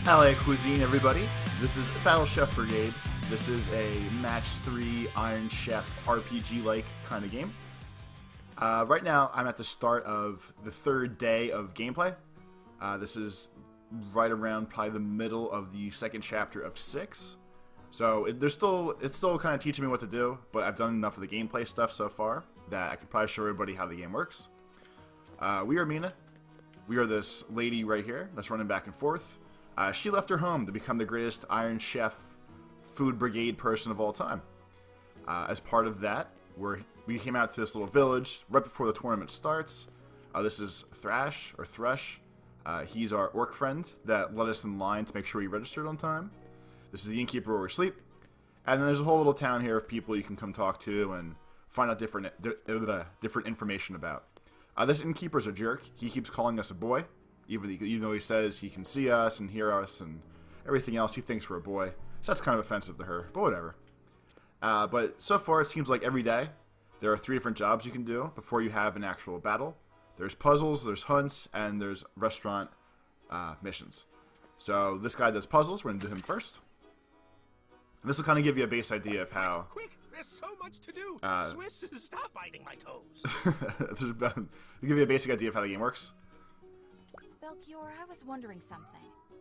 Allez, Cuisine, everybody. This is Battle Chef Brigade. This is a match 3 Iron Chef RPG-like kind of game. Right now, I'm at the start of the 3rd day of gameplay. This is right around probably the middle of the 2nd chapter of 6. So it's still kind of teaching me what to do, but I've done enough of the gameplay stuff so far that I can probably show everybody how the game works. We are Mina. We are this lady right here that's running back and forth. She left her home to become the greatest Iron Chef food brigade person of all time. As part of that, we came out to this little village right before the tournament starts. This is Thrash, or Thresh. He's our orc friend that led us in line to make sure we registered on time. This is the innkeeper where we sleep. And then there's a whole little town here of people you can come talk to and find out different information about. This innkeeper's a jerk. He keeps calling us a boy. Even though he says he can see us and hear us and everything else, he thinks we're a boy. So that's kind of offensive to her, but whatever. But so far, it seems like every day, there are 3 different jobs you can do before you have an actual battle. There's puzzles, there's hunts, and there's restaurant missions. So this guy does puzzles. We're going to do him first. This will kind of give you a base idea of how... Quick! There's so much to do! Swiss, stop biting my toes! To give you a basic idea of how the game works. Belchior, I was wondering something.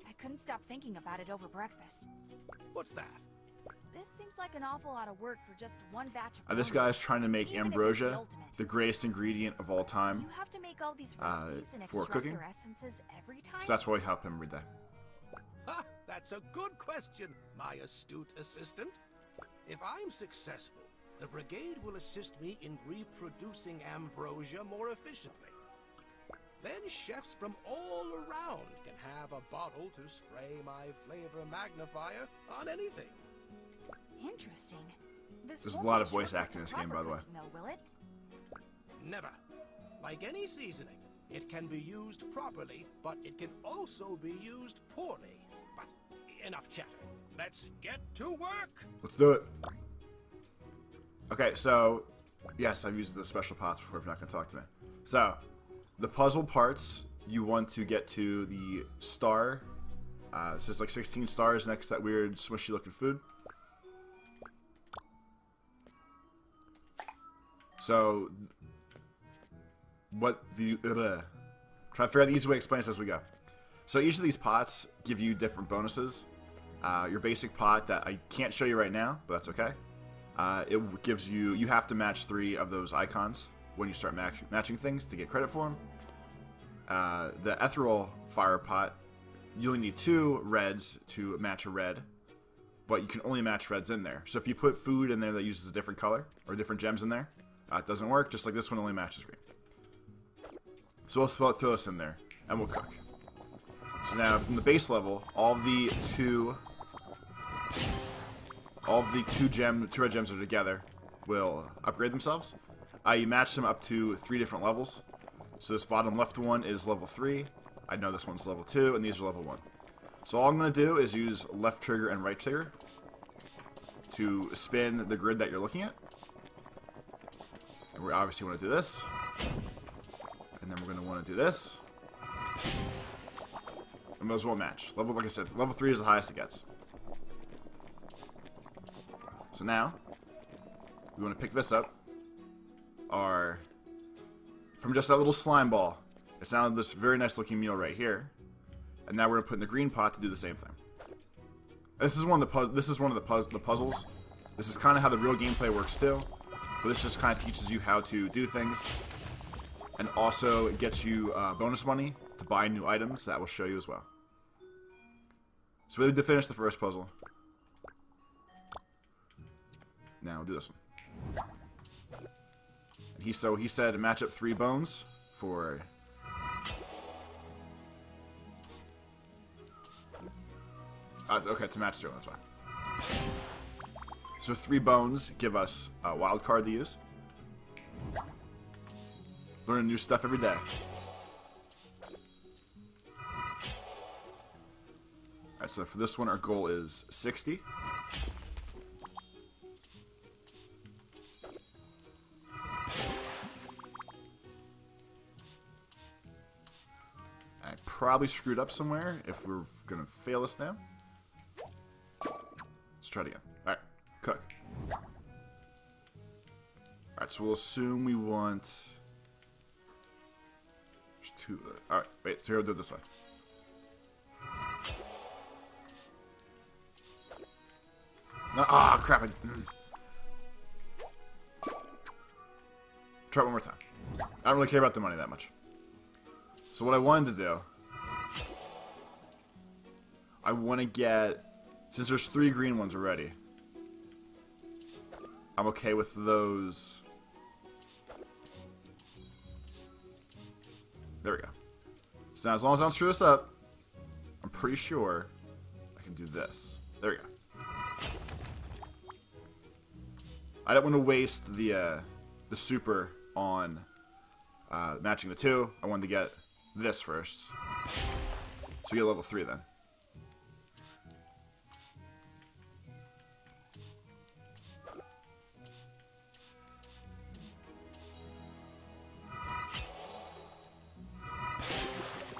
I couldn't stop thinking about it over breakfast. What's that? This seems like an awful lot of work for just one batch of This guy's trying to make ambrosia, the greatest ingredient of all time, you have to make all these recipes and for extract cooking. their essences every time? So that's why we help him every day. Ha! That's a good question, my astute assistant. If I'm successful, the brigade will assist me in reproducing ambrosia more efficiently. Then chefs from all around can have a bottle to spray my flavor magnifier on anything. Interesting. There's a lot of voice acting in this game, by the way. Will it? Never. Like any seasoning, it can be used properly, but it can also be used poorly. But enough chatter. Let's get to work! Let's do it. Okay, so... Yes, I've used the special pots before if you're not going to talk to me. So... The puzzle parts, you want to get to the star. This is like 16 stars next to that weird swishy looking food. So, try to figure out the easy way to explain this as we go. So each of these pots give you different bonuses. Your basic pot that I can't show you right now, but that's okay. It gives you have to match 3 of those icons when you start matching things to get credit for them. The ethereal fire pot, you only need 2 reds to match a red, but you can only match reds in there. So if you put food in there that uses a different color, or different gems in there, it doesn't work, just like this one only matches green. So we'll throw this in there, and we'll cook. So now, from the base level, all the two red gems that are together will upgrade themselves. You match them up to 3 different levels. So this bottom left one is level 3. I know this one's level 2, and these are level 1. So all I'm going to do is use left trigger and right trigger to spin the grid that you're looking at. And we obviously want to do this. And then we're going to want to do this. And those won't match. Like I said, level 3 is the highest it gets. So now, we want to pick this up. From just that little slime ball, it's now this very nice looking meal right here, and now we're gonna put in the green pot to do the same thing. This is one of the puzzles. This is kind of how the real gameplay works too, but this just kind of teaches you how to do things, and also it gets you bonus money to buy new items that will show you as well. So we need to finish the first puzzle. Now we'll do this one. He said match up 3 bones for... okay, to match 0, that's why. So 3 bones give us a wild card to use. Learning new stuff every day. Alright, so for this one our goal is 60. probably screwed up somewhere if we're gonna fail this now. Let's try it again. Alright, cook. Alright, so we'll assume we want... There's two... Alright, wait, so we'll do it this way. No, crap. Try it one more time. I don't really care about the money that much. So what I wanted to do... I want to get... Since there's 3 green ones already, I'm okay with those. There we go. So now as long as I don't screw this up, I'm pretty sure I can do this. There we go. I don't want to waste the super on matching the 2. I wanted to get this first. So we get level 3 then.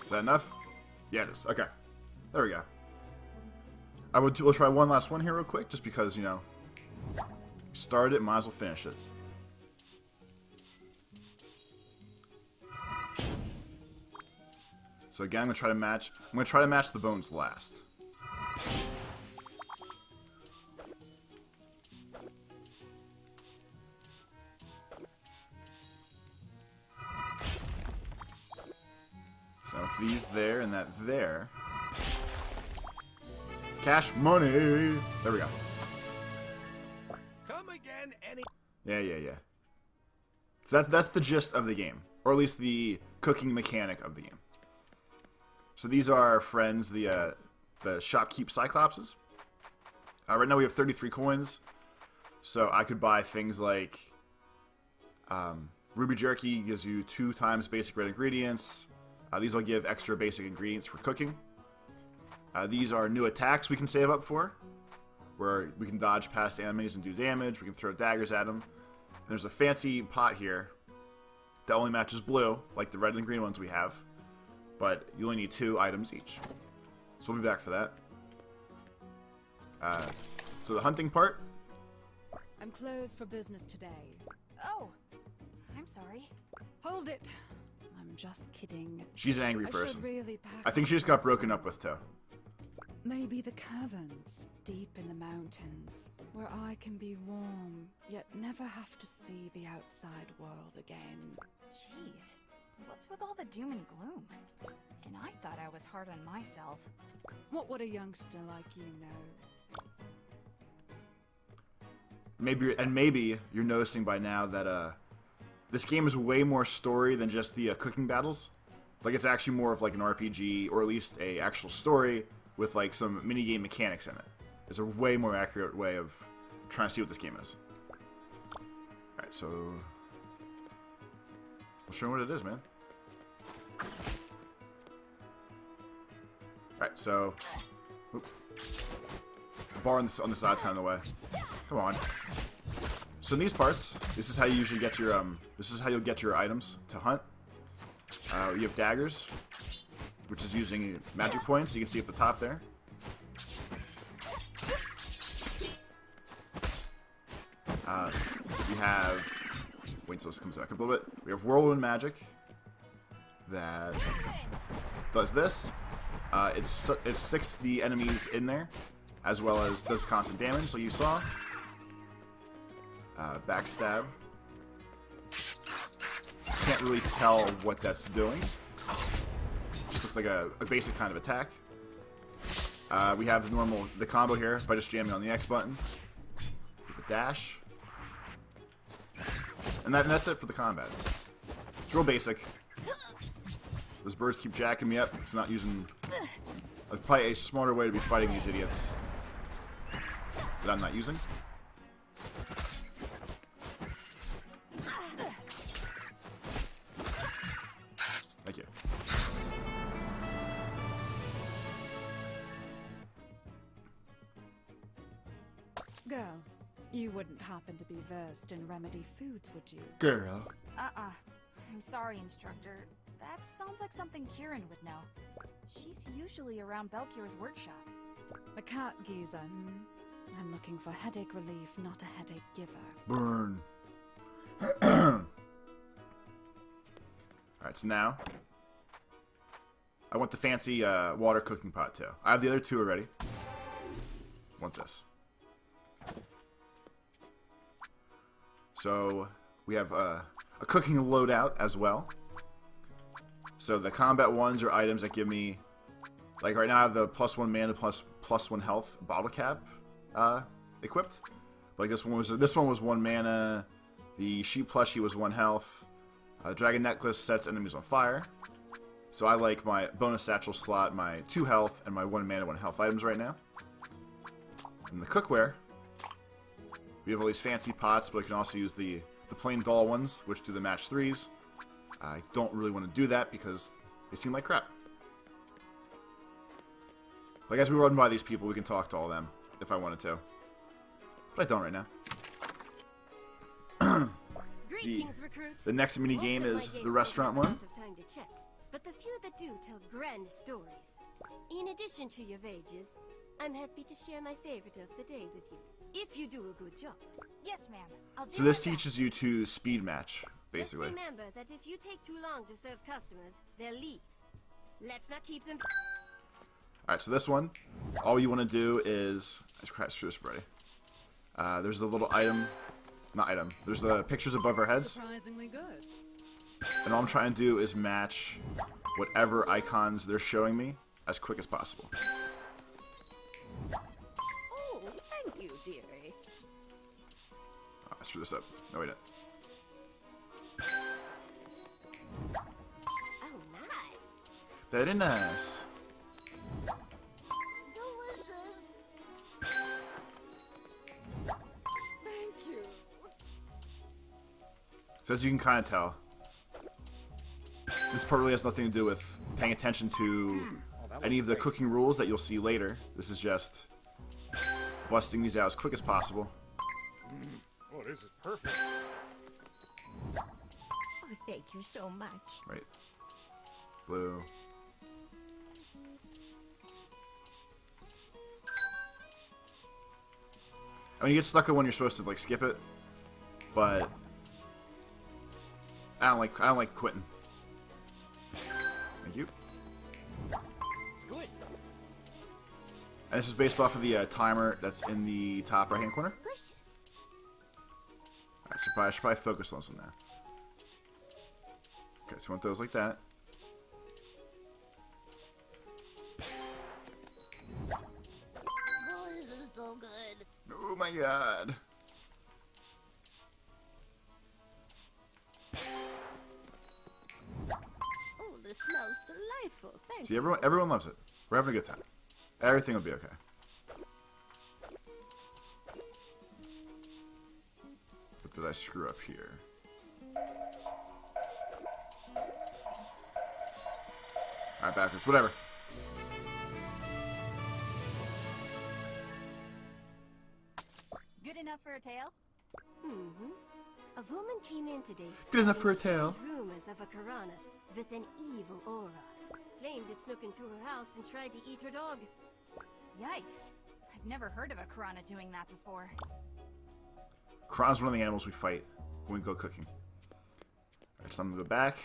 Is that enough? Yeah, it is. Okay. There we go. We'll try one last one here real quick, just because, you know, started it, might as well finish it. So again, I'm gonna try to match the bones last. So with these there and that there. Cash money! There we go. Come again any... Yeah. So that's the gist of the game. Or at least the cooking mechanic of the game. So these are our friends, the shopkeep Cyclopses. Right now we have 33 coins. So I could buy things like... Ruby Jerky gives you 2 times basic red ingredients. These will give extra basic ingredients for cooking. These are new attacks we can save up for, where we can dodge past enemies and do damage. We can throw daggers at them. And there's a fancy pot here that only matches blue, like the red and green ones we have, but you only need 2 items each. So we'll be back for that. So the hunting part. I'm closed for business today. Oh, I'm sorry. Hold it. I'm just kidding. She's an angry person. Really I think she just got broken up with too. Maybe the caverns, deep in the mountains, where I can be warm, yet never have to see the outside world again. Jeez, what's with all the doom and gloom? And I thought I was hard on myself. What would a youngster like you know? Maybe you're noticing by now that this game is way more story than just the cooking battles. Like, it's actually more of like an RPG, or at least a actual story with like some mini-game mechanics in it. It's a way more accurate way of trying to see what this game is. Alright, so... We'll show you what it is, man. Alright, so... Oop. Bar on the side's kind of the way. Come on. So in these parts, this is how you usually get your this is how you'll get your items to hunt. You have daggers, which is using magic points. You can see at the top there. You have... Wait until this comes back up a little bit. We have whirlwind magic that does this. It sticks the enemies in there, as well as does constant damage, like you saw. Backstab. Can't really tell what that's doing. Just looks like a basic kind of attack. We have the combo here by just jamming on the X button. With the dash. And that's it for the combat. It's real basic. Those birds keep jacking me up. It's not using... probably a smarter way to be fighting these idiots that I'm not using. Thank you. Girl, you wouldn't happen to be versed in remedy foods, would you? Girl. I'm I'm sorry, instructor. That sounds like something Kieran would know. She's usually around Belchior's workshop. The cat geezer, I'm looking for headache relief, not a headache giver. Burn. Alright, so now I want the fancy water cooking pot too. I have the other two already. Want this. So we have a cooking loadout as well. So the combat ones are items that give me, like right now I have the +1 mana +1 health bottle cap equipped. Like this one was 1 mana. The sheep plushie was 1 health. Dragon necklace sets enemies on fire. So I like my bonus satchel slot, my 2 health, and my 1 mana 1 health items right now. In the cookware, we have all these fancy pots, but I can also use the plain doll ones, which do the match 3s. I don't really want to do that because they seem like crap. Like as we run by these people, we can talk to all of them if I wanted to. But I don't right now. The next mini game is the restaurant one. But the few that do tell grand stories. In addition to your wages, I'm happy to share my favorite of the day with you, if you do a good job. Yes, ma'am. I'll do So this my best. teaches you to speed match, basically. Just remember that if you take too long to serve customers, they'll leave. Let's not keep them. Alright, so this one, all you want to do is... Screw this already. There's the little item... Not item. There's the pictures above our heads. Surprisingly good. And all I'm trying to do is match whatever icons they're showing me as quick as possible. Oh, thank you, dearie. Oh, I screwed this up. No, we didn't. Oh, nice. Very nice. Delicious. Thank you. So as you can kind of tell, this part really has nothing to do with paying attention to any of the cooking rules that you'll see later. This is just busting these out as quick as possible. Oh, this is perfect. Oh, thank you so much. Right. Blue. I mean, you get stuck at one, you're supposed to like skip it, but I don't like quitting. Thank you. It's good. And this is based off of the timer that's in the top right hand corner. Delicious. Alright, so I should probably focus on this one now. Okay, so you want those like that. Oh, this is so good. Oh my god. Oh, this smells delightful. Thank See, you. everyone loves it. We're having a good time. Everything will be okay. What did I screw up here? Alright, backwards. Whatever. Good enough for a tale? Mm-hmm. A woman came in today. Good enough for a spreading tale. strange rumors of a Karana with an evil aura. Claimed it snuck into her house and tried to eat her dog. Yikes. I've never heard of a Karana doing that before. Kron's one of the animals we fight when we go cooking. Alright, so I'm gonna go back.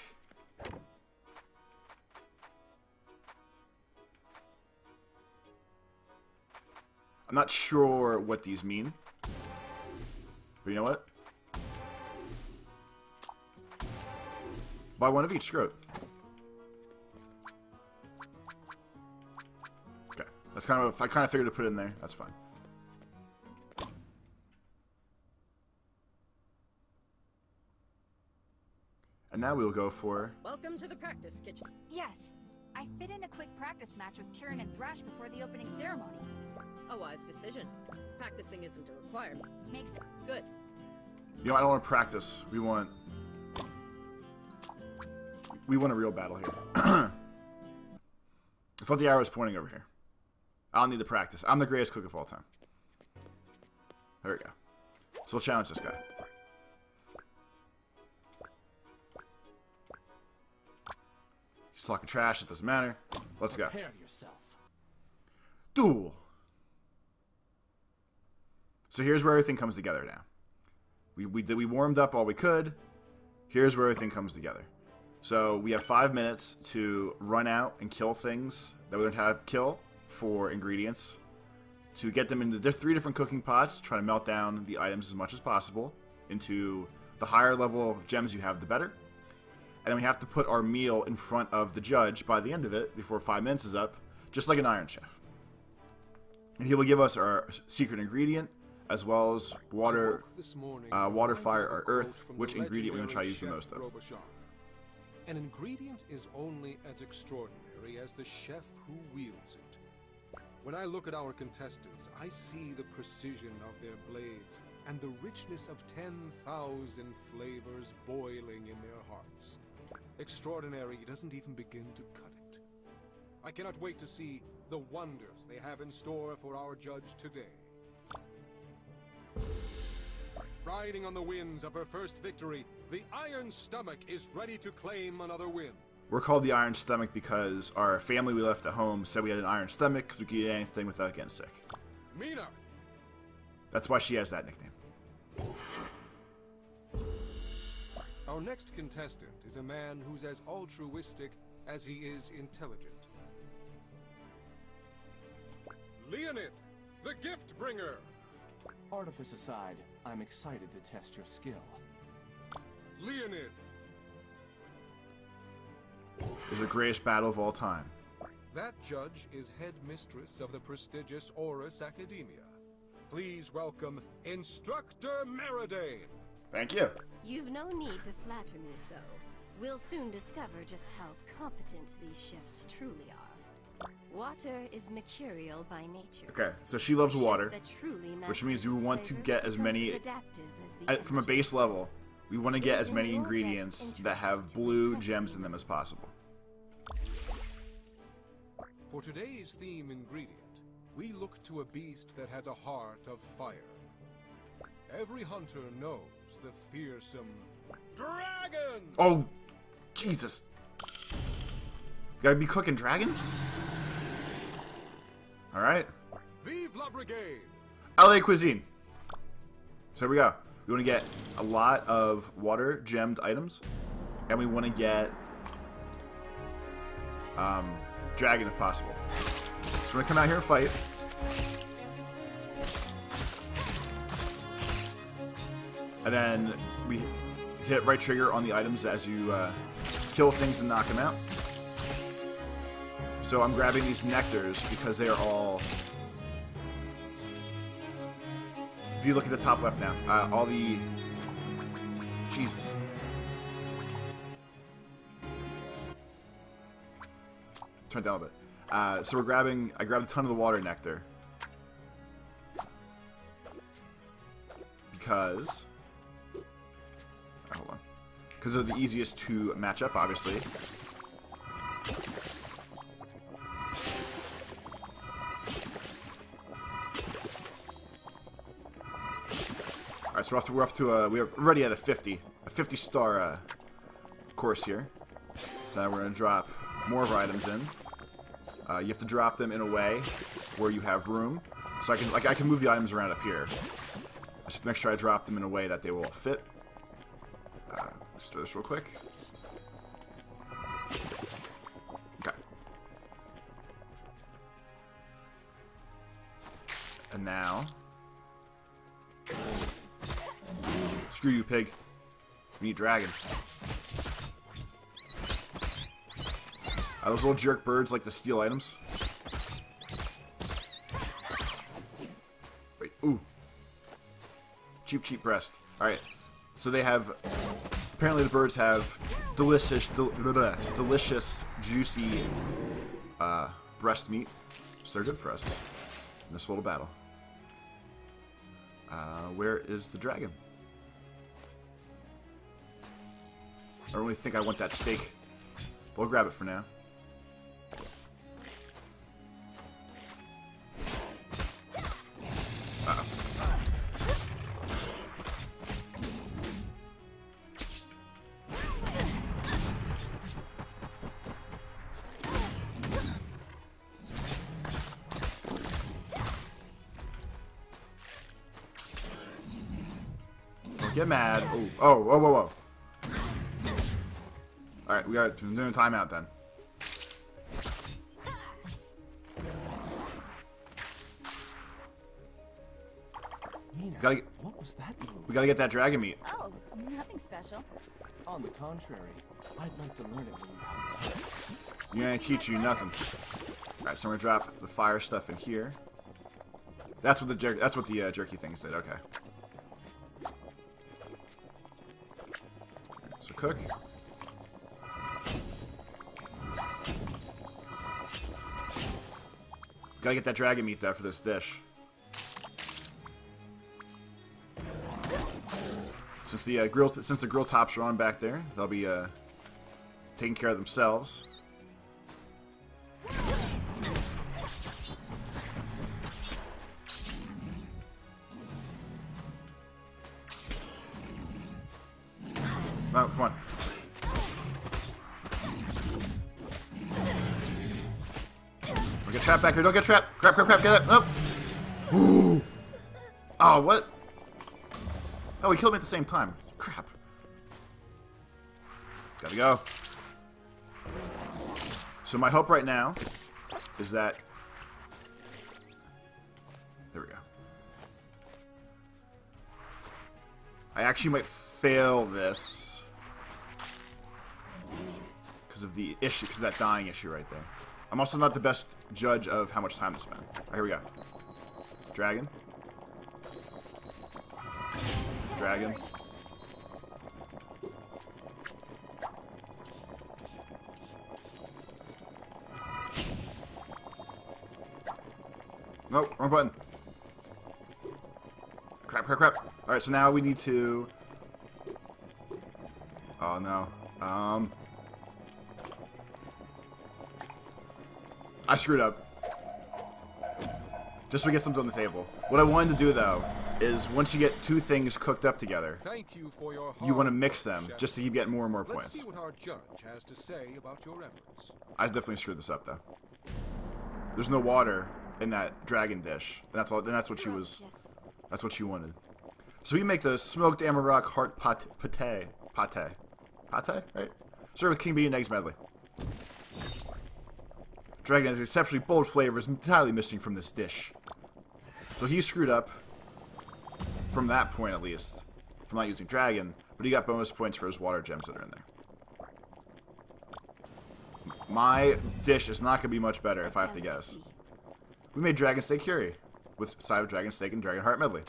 I'm not sure what these mean. But you know what? Buy one of each, screw it. Okay. That's kind of, I kind of figured to put it in there. That's fine. And now we'll go for... Welcome to the practice kitchen. Yes. I fit in a quick practice match with Kieran and Thrash before the opening ceremony. A wise decision. Practicing isn't a requirement. Makes it Good. You know, I don't want to practice. We want a real battle here. I thought the arrow was pointing over here. I'll need to practice. I'm the greatest cook of all time. There we go. So we'll challenge this guy. He's talking trash. It doesn't matter. Let's go. Prepare yourself. Duel. So here's where everything comes together now. We warmed up all we could. Here's where everything comes together. So we have 5 minutes to run out and kill things that we don't have kill for ingredients. To get them into 3 different cooking pots, try to melt down the items as much as possible into the higher level gems you have, the better. And then we have to put our meal in front of the judge by the end of it, before 5 minutes is up, just like an Iron Chef. And he will give us our secret ingredient, as well as water, fire, or earth, which ingredient we're going to try to use the most of. An ingredient is only as extraordinary as the chef who wields it. When I look at our contestants, I see the precision of their blades and the richness of 10,000 flavors boiling in their hearts. Extraordinary doesn't even begin to cut it. I cannot wait to see the wonders they have in store for our judge today. Riding on the winds of her first victory, the Iron Stomach is ready to claim another win. We're called the Iron Stomach because our family we left at home said we had an iron stomach because we could eat anything without getting sick. Mina! That's why she has that nickname. Our next contestant is a man who's as altruistic as he is intelligent. Leonid, the Gift Bringer! Artifice aside, I'm excited to test your skill. Leonid! Is the greatest battle of all time. That judge is head mistress of the prestigious Horus Academia. Please welcome Instructor Meridane. Thank you. You've no need to flatter me so. We'll soon discover just how competent these chefs truly are. Water is mercurial by nature. Okay, so she loves water, which means we want to get as many, from a base level, we want to get as many ingredients that have blue gems in them as possible. For today's theme ingredient, we look to a beast that has a heart of fire. Every hunter knows the fearsome dragon! Oh, Jesus. Gotta be cooking dragons? Alright. Vive la Brigade! Allez, Cuisine. So here we go. We want to get a lot of water gemmed items, and we want to get dragon if possible. So we're gonna come out here and fight. And then we hit right trigger on the items as you kill things and knock them out. So I'm grabbing these nectars because they are all... If you look at the top left now, all the... Jesus. Turn it down a bit. So we're grabbing... I grabbed a ton of the water nectar. Because... hold on. Because they're the easiest to match up, obviously. Alright, so we're off to we're already at a 50-star course here. So now we're going to drop more of our items in. You have to drop them in a way where you have room. So I can move the items around up here. I just make sure I drop them in a way that they will fit. Let's do this real quick. Okay. And now... Screw you, pig. We need dragons. Those little jerk birds like to steal items. Wait, ooh. Cheap breast. Alright. So they have... Apparently the birds have delicious, juicy breast meat. So they're good for us in this little battle. Where is the dragon? I don't really think I want that steak. We'll grab it for now. Uh-oh. Get mad. Ooh. Oh, whoa, whoa, whoa. Alright, we got doing timeout then. Mina, what was that move? We gotta get that dragon meat. Oh, nothing special. On the contrary, I'd like to learn it when You ain't teach you nothing. Alright, so we're gonna drop the fire stuff in here. That's what the jerky things did. Okay. So cook. Gotta get that dragon meat though for this dish. Since the grill tops are on back there, they'll be taking care of themselves. No, come on. Don't get trapped back here. Don't get trapped. Crap, crap, crap. Get it. Nope. Ooh. Oh, what? Oh, he killed me at the same time. Crap. Gotta go. So my hope right now is that... There we go. I actually might fail this. Because of the issue, because of that dying issue right there. I'm also not the best judge of how much time to spend. Alright, here we go. Dragon. Dragon. Nope, wrong button. Crap, crap, crap. Alright, so now we need to... Oh, no. I screwed up. Just so we get something on the table. What I wanted to do, though, is once you get two things cooked up together, Thank you for your you want to mix them just to keep getting more and more Let's points. see what our judge has to say about your efforts. I definitely screwed this up, though. There's no water in that dragon dish. And that's all. And that's what she was. That's what she wanted. So we make the smoked Amarok heart pate, right? Served with king bee and eggs medley. Dragon has exceptionally bold flavors entirely missing from this dish. So he screwed up from that point, at least, from not using dragon, but he got bonus points for his water gems that are in there. My dish is not going to be much better if I have to guess. We made dragon steak curry with side of dragon steak and dragon heart medley.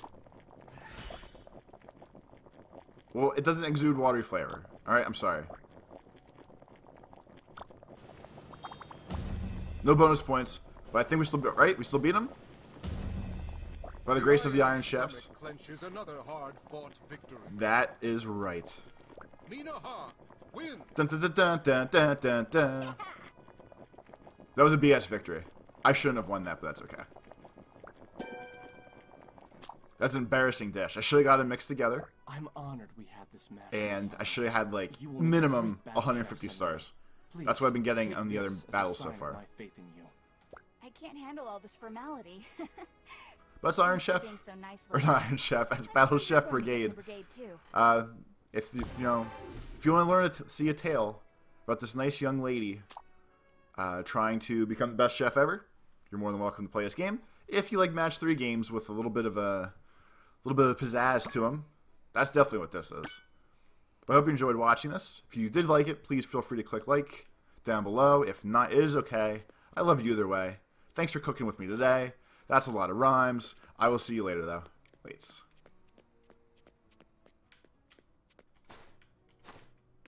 Well, it doesn't exude watery flavor. Alright, I'm sorry. No bonus points, but I think we still beat, right? We still beat him? By the grace of the Iron Chefs. Another hard-fought victory. That is right. Mina win. Dun, dun, dun, dun, dun, dun, dun, dun. That was a BS victory. I shouldn't have won that, but that's okay. That's an embarrassing dish. I should have got them mixed together. I'm honored we had this match. And I should have had, like, minimum 150 stars. That's what I've been getting on the other battles so far. I can't handle all this formality. But it's Iron Chef, So or not Iron Chef, it's Battle Chef Brigade. If you if you want to learn to see a tale about this nice young lady trying to become the best chef ever, you're more than welcome to play this game. If you like match 3 games with a little bit of pizzazz to them, that's definitely what this is. But I hope you enjoyed watching this. If you did like it, please feel free to click like down below. If not, it is okay. I love you either way. Thanks for cooking with me today. That's a lot of rhymes. I will see you later, though. Lates.